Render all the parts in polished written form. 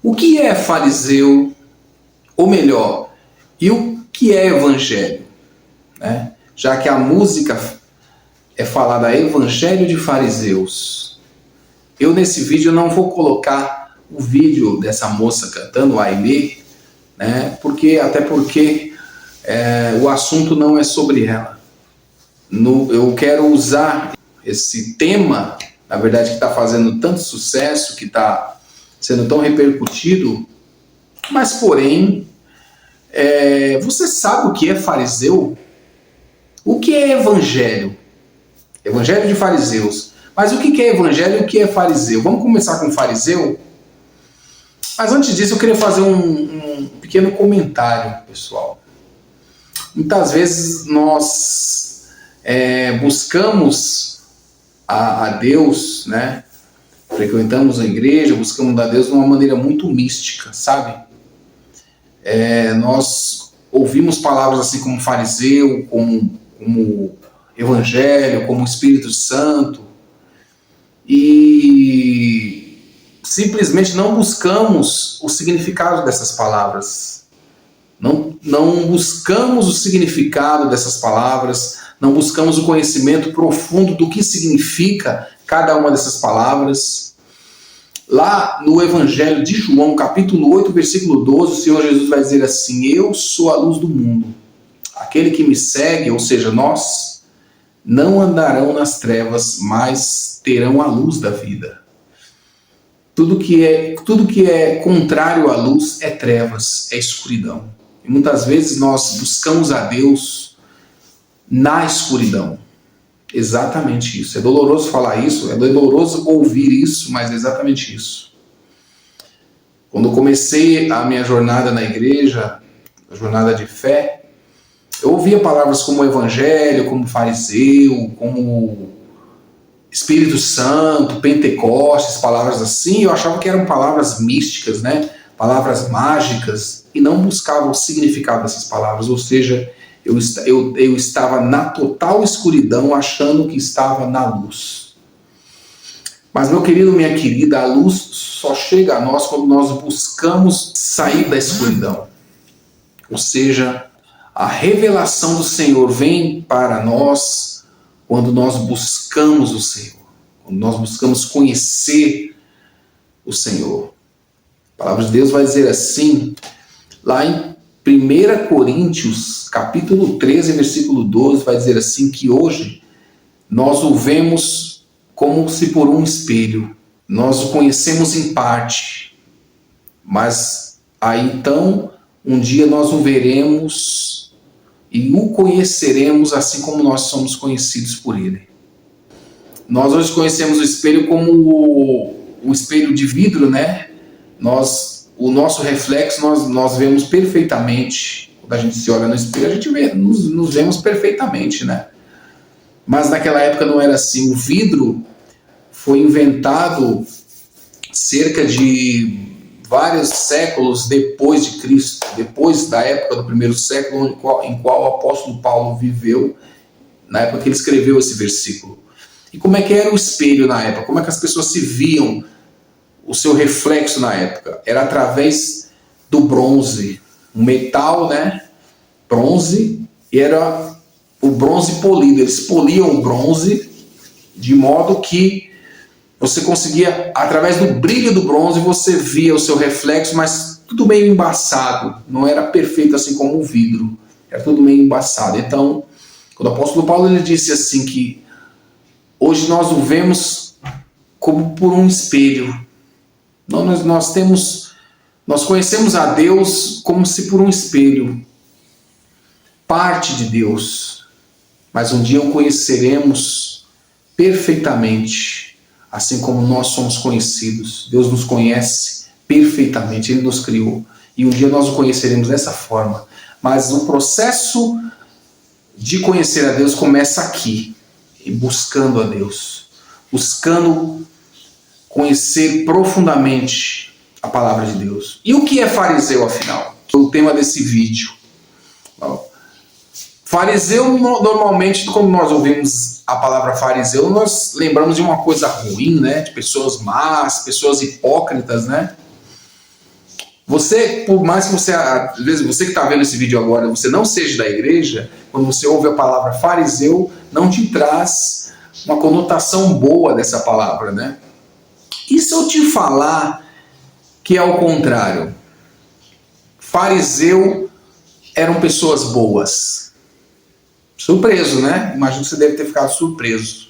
O que é fariseu? Ou melhor, e o que é evangelho? Né? Já que a música é falada Evangelho de Fariseus. Eu nesse vídeo não vou colocar o vídeo dessa moça cantando Aimee, né? Até porque o assunto não é sobre ela. Eu quero usar esse tema, na verdade, que está fazendo tanto sucesso, que está sendo tão repercutido, mas porém, você sabe o que é fariseu? O que é evangelho? Evangelho de fariseus. Mas o que é evangelho e o que é fariseu? Vamos começar com fariseu? Mas antes disso eu queria fazer um pequeno comentário, pessoal. Muitas vezes nós buscamos a Deus, né? Frequentamos a igreja, buscamos a Deus de uma maneira muito mística, sabe? Nós ouvimos palavras assim como fariseu, como evangelho, como Espírito Santo, e simplesmente não buscamos o significado dessas palavras. Não buscamos o significado dessas palavras, não buscamos o conhecimento profundo do que significa cada uma dessas palavras. Lá no Evangelho de João, capítulo 8, versículo 12, o Senhor Jesus vai dizer assim: eu sou a luz do mundo. Aquele que me segue, ou seja, nós, não andarão nas trevas, mas terão a luz da vida. Tudo que é contrário à luz é trevas, é escuridão. E muitas vezes nós buscamos a Deus na escuridão. Exatamente isso. É doloroso falar isso, é doloroso ouvir isso, mas é exatamente isso. Quando eu comecei a minha jornada na igreja, a jornada de fé, eu ouvia palavras como evangelho, como fariseu, como Espírito Santo, Pentecostes, palavras assim. Eu achava que eram palavras místicas, né? Palavras mágicas, e não buscava o significado dessas palavras. Ou seja, eu estava na total escuridão, achando que estava na luz. Mas, meu querido, minha querida, a luz só chega a nós quando nós buscamos sair da escuridão. Ou seja, a revelação do Senhor vem para nós quando nós buscamos o Senhor, quando nós buscamos conhecer o Senhor. A palavra de Deus vai dizer assim, lá em 1 Coríntios, capítulo 13, versículo 12, vai dizer assim, que hoje nós o vemos como se por um espelho. Nós o conhecemos em parte, mas aí então, um dia nós o veremos e o conheceremos assim como nós somos conhecidos por ele. Nós hoje conhecemos o espelho como o espelho de vidro, né? O nosso reflexo nós vemos perfeitamente. Quando a gente se olha no espelho, a gente nos vemos perfeitamente, né? Mas naquela época não era assim. O vidro foi inventado cerca de vários séculos depois de Cristo, depois da época do primeiro século em qual o apóstolo Paulo viveu, na época que ele escreveu esse versículo. E como é que era o espelho na época? Como é que as pessoas se viam o seu reflexo na época? Era através do bronze, um metal, né? Bronze, e era o bronze polido. Eles poliam o bronze de modo que você conseguia, através do brilho do bronze, você via o seu reflexo, mas tudo meio embaçado. Não era perfeito assim como o vidro. Era tudo meio embaçado. Então, quando o apóstolo Paulo ele disse assim que hoje nós o vemos como por um espelho. Nós conhecemos a Deus como se por um espelho. Parte de Deus. Mas um dia o conheceremos perfeitamente. Assim como nós somos conhecidos. Deus nos conhece perfeitamente. Ele nos criou. E um dia nós o conheceremos dessa forma. Mas o processo de conhecer a Deus começa aqui. Buscando a Deus. Buscando conhecer profundamente a palavra de Deus. E o que é fariseu, afinal? Que é o tema desse vídeo. Fariseu, normalmente, quando nós ouvimos a palavra fariseu, nós lembramos de uma coisa ruim, né? De pessoas más, pessoas hipócritas, né? Você, por mais que você, às vezes, você que está vendo esse vídeo agora, você não seja da igreja, quando você ouve a palavra fariseu, não te traz uma conotação boa dessa palavra, né? E se eu te falar que é o contrário? Fariseu eram pessoas boas. Surpreso, né? Imagino que você deve ter ficado surpreso.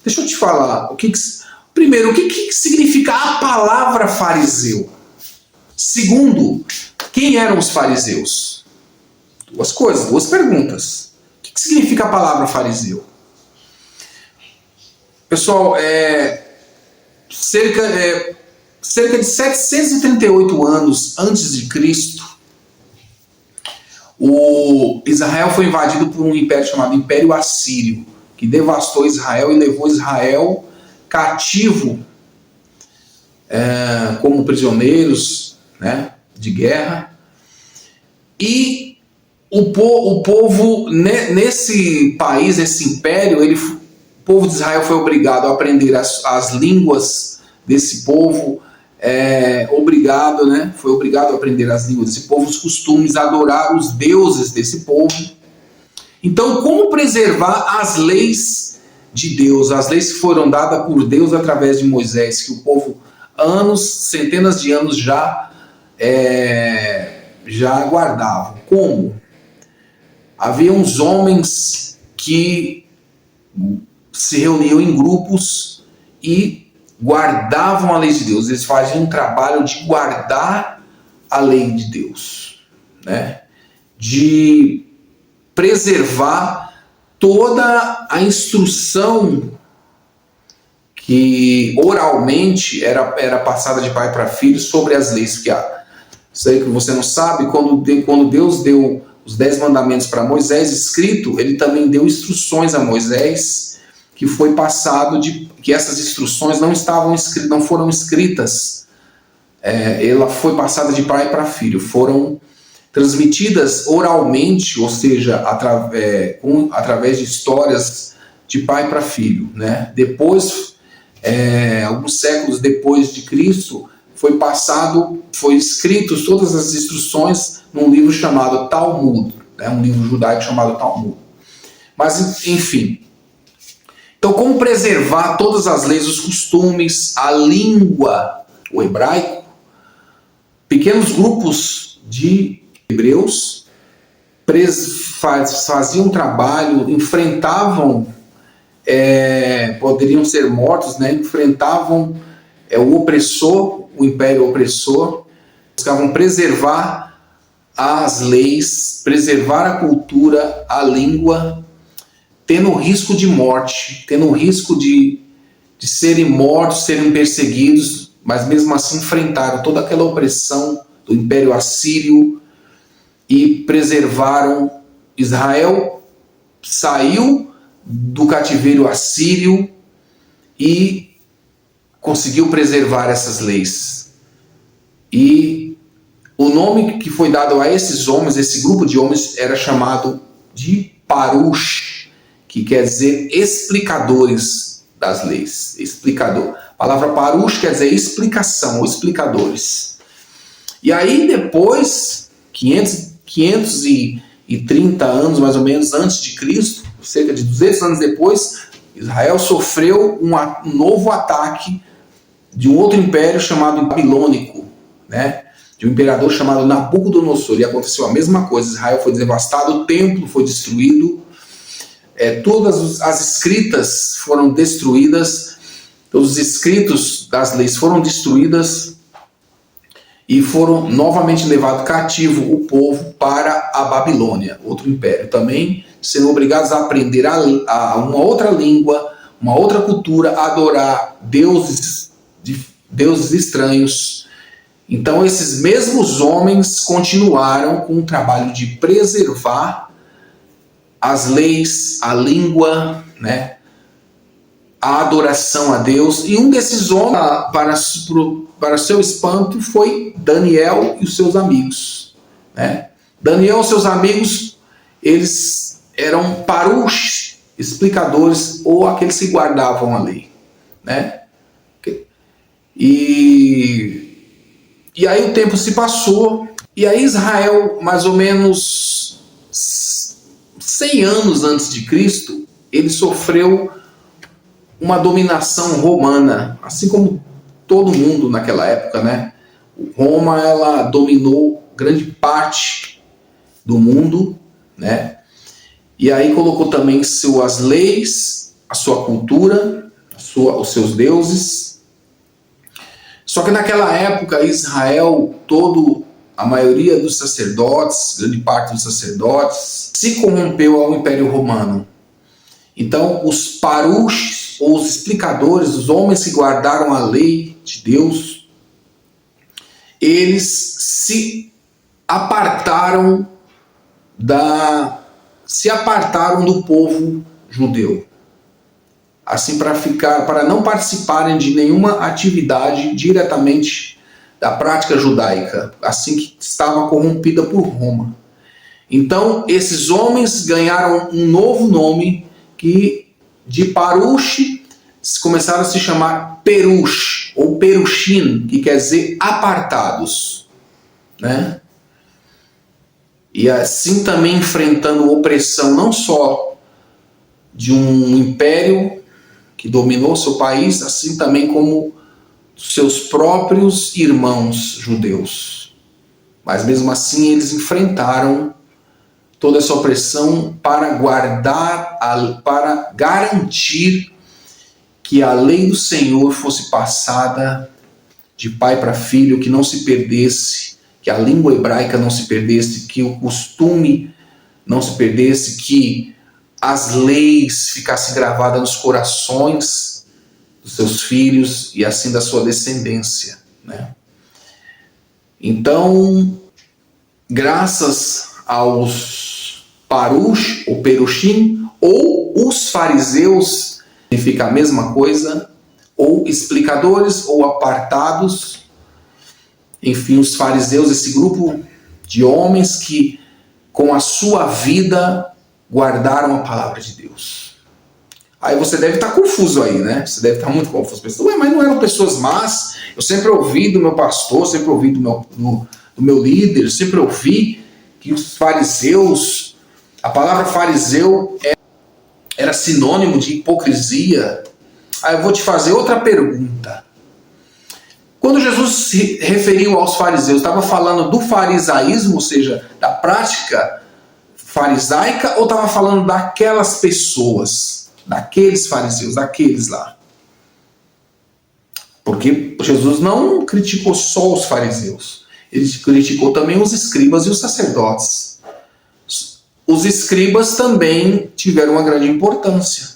Deixa eu te falar, primeiro, o que significa a palavra fariseu? Segundo, quem eram os fariseus? Duas coisas, duas perguntas. O que significa a palavra fariseu? Pessoal, cerca de 738 anos antes de Cristo, Israel foi invadido por um império chamado Império Assírio, que devastou Israel e levou Israel cativo como prisioneiros, né, de guerra. E o povo, nesse país, nesse império, o povo de Israel foi obrigado a aprender as línguas desse povo, foi obrigado a aprender as línguas desse povo, os costumes, adorar os deuses desse povo. Então, como preservar as leis de Deus, as leis que foram dadas por Deus através de Moisés, que o povo, centenas de anos já guardavam? Como? Havia uns homens que se reuniam em grupos e guardavam a lei de Deus. Eles faziam um trabalho de guardar a lei de Deus, né? De preservar toda a instrução que oralmente era passada de pai para filho sobre as leis. Que isso aí que você não sabe, quando Deus deu os 10 mandamentos para Moisés escrito, ele também deu instruções a Moisés, que foi passado que essas instruções não foram escritas, ela foi passada de pai para filho, foram transmitidas oralmente, ou seja, através de histórias de pai para filho, né? Depois, alguns séculos depois de Cristo, foi escrito todas as instruções num livro chamado Talmud, né? Um livro judaico chamado Talmud. Mas, enfim. Então, como preservar todas as leis, os costumes, a língua, o hebraico? Pequenos grupos de hebreus faziam trabalho, enfrentavam, poderiam ser mortos, né? Enfrentavam o opressor, o império opressor, buscavam preservar as leis, preservar a cultura, a língua, tendo risco de morte, tendo risco de serem mortos, serem perseguidos, mas mesmo assim enfrentaram toda aquela opressão do Império Assírio e preservaram. Israel saiu do cativeiro assírio e conseguiu preservar essas leis. E o nome que foi dado a esses homens, esse grupo de homens, era chamado de Parush, que quer dizer explicadores das leis. Explicador. A palavra Parush quer dizer explicação, ou explicadores. E aí depois, 530 anos mais ou menos antes de Cristo, cerca de 200 anos depois, Israel sofreu um novo ataque de um outro império chamado Babilônico, né? De um imperador chamado Nabucodonosor. E aconteceu a mesma coisa. Israel foi devastado, o templo foi destruído, todas as escritas foram destruídas, todos os escritos das leis foram destruídas e foram novamente levados cativo o povo para a Babilônia, outro império, também sendo obrigados a aprender uma outra língua, uma outra cultura, a adorar deuses estranhos. Então esses mesmos homens continuaram com o trabalho de preservar as leis, a língua, né, a adoração a Deus. E um desses homens, para seu espanto, foi Daniel e os seus amigos, né? Daniel e os seus amigos, eles eram parush, explicadores, ou aqueles que guardavam a lei, né? E E aí o tempo se passou, e aí Israel, mais ou menos 100 anos antes de Cristo, ele sofreu uma dominação romana, assim como todo mundo naquela época, né? Roma, ela dominou grande parte do mundo, né? E aí colocou também suas leis, a sua cultura, os seus deuses. Só que naquela época, Israel, a maioria dos sacerdotes, grande parte dos sacerdotes, se corrompeu ao Império Romano. Então, os parush, ou os explicadores, os homens que guardaram a lei de Deus, eles se apartaram do povo judeu. Assim, para não participarem de nenhuma atividade diretamente da prática judaica, assim que estava corrompida por Roma. Então, esses homens ganharam um novo nome, que de Parush começaram a se chamar Perush, ou Perushim, que quer dizer apartados, né? E assim também enfrentando opressão não só de um império que dominou seu país, assim também como seus próprios irmãos judeus. Mas mesmo assim eles enfrentaram toda essa opressão para para garantir que a lei do Senhor fosse passada de pai para filho, que não se perdesse, que a língua hebraica não se perdesse, que o costume não se perdesse, que as leis ficassem gravadas nos corações dos seus filhos e assim da sua descendência, né? Então, graças aos Parush, ou Perushim, ou os fariseus, significa a mesma coisa, ou explicadores, ou apartados, enfim, os fariseus, esse grupo de homens que com a sua vida guardaram a palavra de Deus. Aí você deve estar confuso aí, né? Você deve estar muito confuso. Pensando, mas não eram pessoas más? Eu sempre ouvi do meu pastor, sempre ouvi do meu líder, sempre ouvi que os fariseus, a palavra fariseu era sinônimo de hipocrisia. Aí eu vou te fazer outra pergunta. Quando Jesus se referiu aos fariseus, estava falando do farisaísmo, ou seja, da prática farisaica, ou estava falando daquelas pessoas, daqueles fariseus, daqueles lá? Porque Jesus não criticou só os fariseus, ele criticou também os escribas e os sacerdotes. Os escribas também tiveram uma grande importância.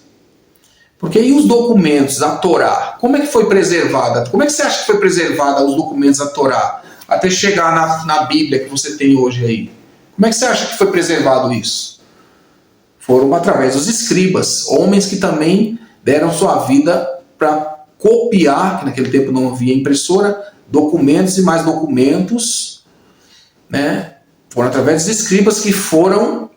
Porque e os documentos, a Torá? Como é que foi preservada? Como é que você acha que foi preservada os documentos da Torá? Até chegar na Bíblia que você tem hoje aí. Como é que você acha que foi preservado isso? Foram através dos escribas, homens que também deram sua vida para copiar, que naquele tempo não havia impressora, documentos e mais documentos, né? Foram através dos escribas que foram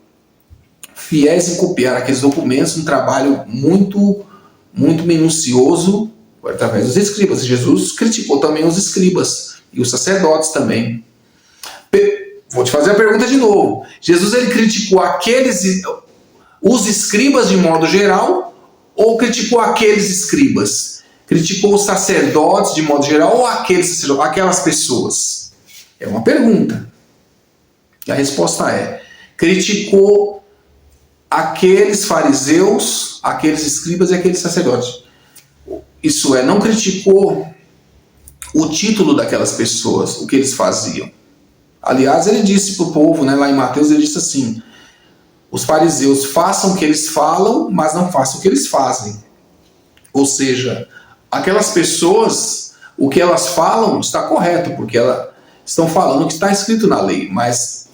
fiéis em copiar aqueles documentos, um trabalho muito minucioso, através dos escribas. Jesus criticou também os escribas e os sacerdotes também. Vou te fazer a pergunta de novo. Jesus, ele criticou os escribas de modo geral, ou criticou aqueles escribas? Criticou os sacerdotes de modo geral, ou aquelas pessoas? É uma pergunta. E a resposta é: criticou aqueles fariseus, aqueles escribas e aqueles sacerdotes. Isso é, não criticou o título daquelas pessoas, o que eles faziam. Aliás, ele disse para o povo, né, lá em Mateus, ele disse assim: os fariseus façam o que eles falam, mas não façam o que eles fazem. Ou seja, aquelas pessoas, o que elas falam está correto, porque elas estão falando o que está escrito na lei, mas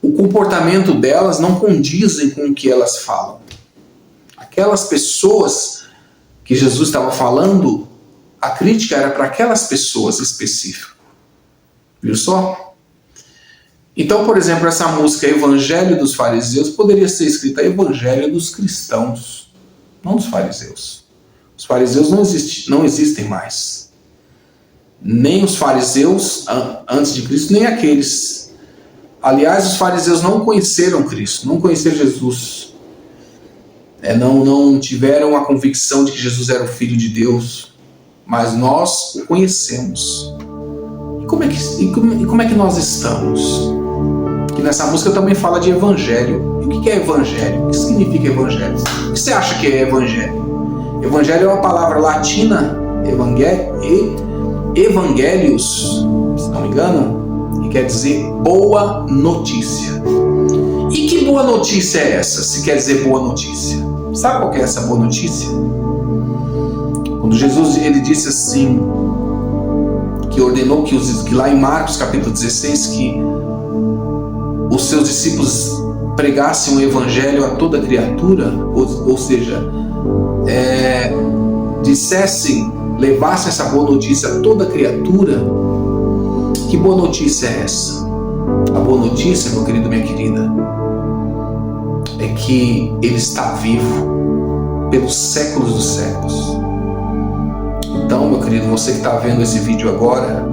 o comportamento delas não condizem com o que elas falam. Aquelas pessoas que Jesus estava falando, a crítica era para aquelas pessoas específicas. Viu só? Então, por exemplo, essa música Evangelho dos Fariseus poderia ser escrita Evangelho dos Cristãos, não dos fariseus. Os fariseus não existem mais. nem os fariseus antes de Cristo, nem aqueles. Aliás, os fariseus não conheceram Cristo, não conheceram Jesus. Não tiveram a convicção de que Jesus era o Filho de Deus, mas nós o conhecemos. E como é que nós estamos? Que nessa música também fala de evangelho. E o que é evangelho? O que significa evangelho? O que você acha que é evangelho? Evangelho é uma palavra latina, evangelius, se não me engano, e quer dizer boa notícia. E que boa notícia é essa, se quer dizer boa notícia? Sabe qual que é essa boa notícia? Quando Jesus ele disse assim, que ordenou que lá em Marcos capítulo 16, que os seus discípulos pregassem o evangelho a toda criatura, ou seja, levassem essa boa notícia a toda criatura. Que boa notícia é essa? A boa notícia, meu querido, minha querida, é que Ele está vivo pelos séculos dos séculos. Então, meu querido, você que está vendo esse vídeo agora,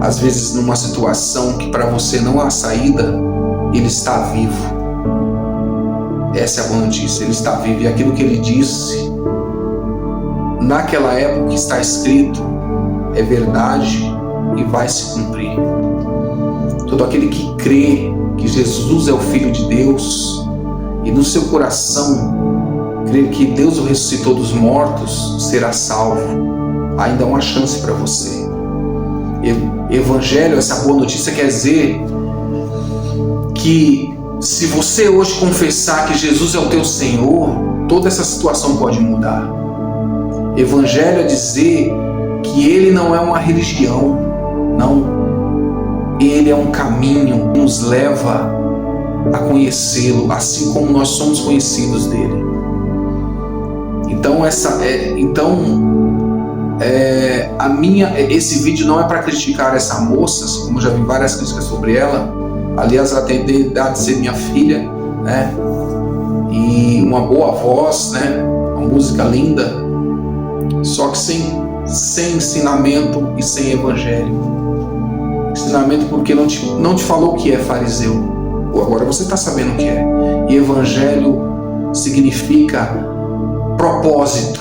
às vezes numa situação que para você não há saída, Ele está vivo. Essa é a boa notícia, Ele está vivo. E aquilo que Ele disse naquela época que está escrito é verdade e vai se cumprir. Todo aquele que crê que Jesus é o Filho de Deus e no seu coração crer que Deus o ressuscitou dos mortos, será salvo. Ainda há uma chance para você. Evangelho, essa boa notícia, quer dizer que se você hoje confessar que Jesus é o teu Senhor, toda essa situação pode mudar. Evangelho é dizer que Ele não é uma religião, não. Ele é um caminho que nos leva a conhecê-lo, assim como nós somos conhecidos dele. Então, esse vídeo não é para criticar essa moça, como eu já vi várias críticas sobre ela. Aliás, ela tem a idade de ser minha filha, né? E uma boa voz, né? Uma música linda, só que sem ensinamento e sem evangelho. Ensinamento porque não te falou o que é fariseu. Agora você está sabendo o que é. E evangelho significa propósito,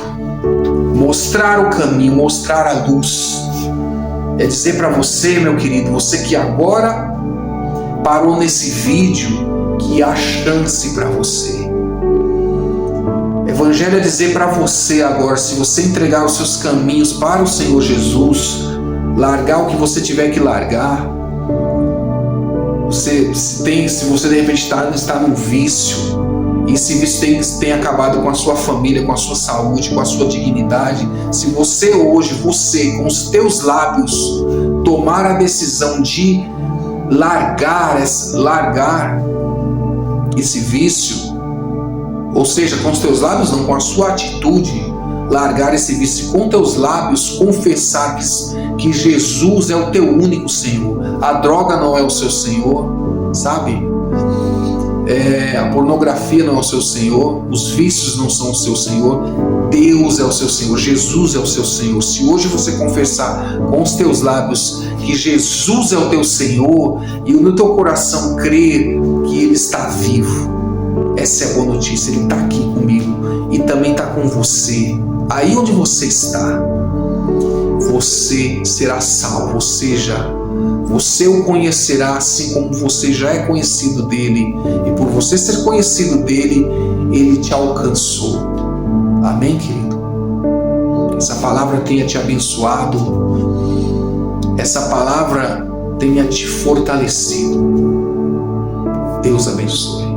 mostrar o caminho, mostrar a luz. É dizer para você, meu querido, você que agora parou nesse vídeo, que há chance para você. Evangelho é dizer para você agora, se você entregar os seus caminhos para o Senhor Jesus, largar o que você tiver que largar, se você de repente está num vício, e esse vício tem acabado com a sua família, com a sua saúde, com a sua dignidade, se você hoje, com os teus lábios, tomar a decisão de largar esse vício, ou seja, com os teus lábios não, com a sua atitude, largar esse vício, com teus lábios confessar que Jesus é o teu único Senhor, a droga não é o seu Senhor, sabe? A pornografia não é o seu Senhor, os vícios não são o seu Senhor, Deus é o seu Senhor, Jesus é o seu Senhor. Se hoje você confessar com os teus lábios que Jesus é o teu Senhor e no teu coração crer que Ele está vivo, essa é a boa notícia. Ele está aqui comigo e também está com você. Aí onde você está, você será salvo, ou seja, você o conhecerá assim como você já é conhecido dele, e por você ser conhecido dele, ele te alcançou. Amém, querido? Essa palavra tenha te abençoado, essa palavra tenha te fortalecido. Deus abençoe.